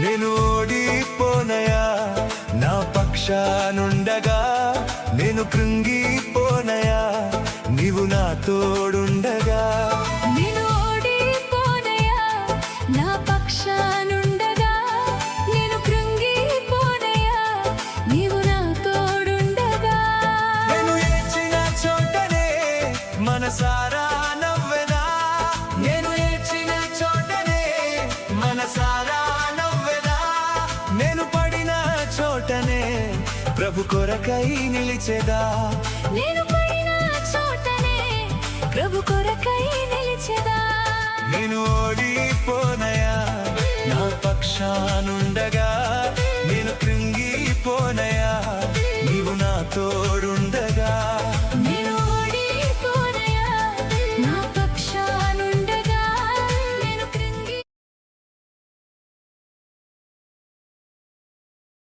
నేను ఓడిపోనయా నా పక్షానుండగా, నేను కృంగిపోనయా నీవు నా తోడుండగా. నేను ఓడిపోనయా నా పక్షానుండగా, నేను కృంగిపోనయా నీవు నా తోడుండగా. నేను ఏడ్చిన చోటనే మనసారా నవ్వెదా, నేను ఏడ్చిన చోటనే మనసారా నవ్వెదా. నేను పడిన చోటనే ప్రభు కొరకై నిలిచెదా, నేను పడిన చోటనే ప్రభు కొరకై నిలిచెదా. నేను ఓడిపోనయా నా పక్షానుండగా, నేను కృంగిపోనయా నీవు నా తోడు.